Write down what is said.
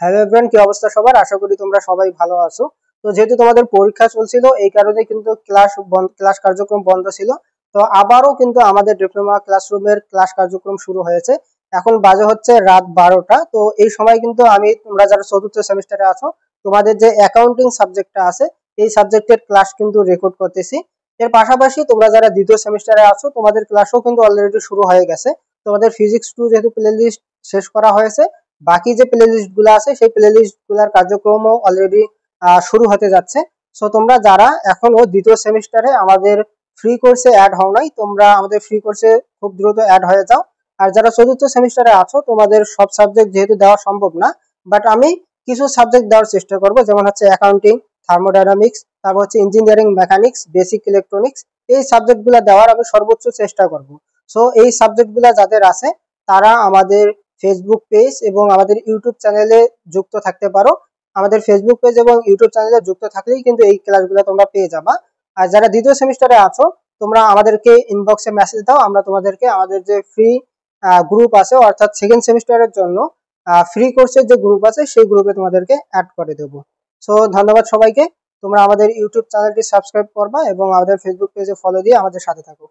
Hello everyone, কি অবস্থা সবার? আশা করি তোমরা সবাই ভালো আছো। তো যেহেতু তোমাদের পরীক্ষা চলছিল, এই কারণে কিন্তু ক্লাস কার্যক্রম বন্ধ ছিল। তো আবারও কিন্তু আমাদের ডিপ্লোমা ক্লাসরুমের ক্লাস কার্যক্রম শুরু হয়েছে। এখন বাজে হচ্ছে রাত 12টা। তো এই সময় কিন্তু আমি, তোমরা যারা চতুর্থ সেমিস্টারে আছো, তোমাদের যে অ্যাকাউন্টিং সাবজেক্টটা আছে, এই সাবজেক্টের ক্লাস কিন্তু রেকর্ড করতেছি। এর পাশাপাশি তোমরা যারা দ্বিতীয় সেমিস্টারে আছো, তোমাদের ক্লাসও কিন্তু অলরেডি শুরু হয়ে গেছে। তোমাদের ফিজিক্স 2 যেহেতু প্লে লিস্ট শেষ করা হয়েছে, বাকি যে প্লে লিস্ট গুলো আছে সেই প্লে লিস্ট গুলার কার্যক্রমও অলরেডি শুরু হতে যাচ্ছে। সো তোমরা যারা এখনো দ্বিতীয় সেমিস্টারে আমাদের ফ্রি কোর্সে অ্যাড হও নাই, তোমরা আমাদের ফ্রি কোর্সে খুব দ্রুত অ্যাড হয়ে যাও। আর যারা চতুর্থ সেমিস্টারে আছো, তোমাদের সব সাবজেক্ট যেহেতু দেওয়া সম্ভব না, বাট আমি কিছু সাবজেক্ট দেওয়ার চেষ্টা করব, যেমন হচ্ছে অ্যাকাউন্টিং, থার্মোডাইনামিক্স, তারপর হচ্ছে ইঞ্জিনিয়ারিং মেকানিক্স, বেসিক ইলেকট্রনিক্স। এই সাবজেক্টগুলো দেওয়ার আমি সর্বোচ্চ চেষ্টা করব। সো এই সাবজেক্টগুলো যাদের আছে, তারা আমাদের ফেসবুক পেজ এবং আমাদের ইউটিউব চ্যানেলে যুক্ত থাকতে পারো। আমাদের ফেসবুক পেজ এবং ইউটিউব চ্যানেলে যুক্ত থাকলেই কিন্তু এই ক্লাসগুলো তোমরা পেয়ে যাবা। আর যারা দ্বিতীয় সেমিস্টারে আছো, তোমরা আমাদেরকে ইনবক্সে মেসেজ দাও, আমরা তোমাদেরকে আমাদের যে ফ্রি গ্রুপ আছে, অর্থাৎ সেকেন্ড সেমিস্টারের জন্য ফ্রি কোর্সের যে গ্রুপ আছে, সেই গ্রুপে তোমাদেরকে অ্যাড করে দেবো। সো ধন্যবাদ সবাইকে। তোমরা আমাদের ইউটিউব চ্যানেলটি সাবস্ক্রাইব করবা এবং আমাদের ফেসবুক পেজে ফলো দিয়ে আমাদের সাথে থাকো।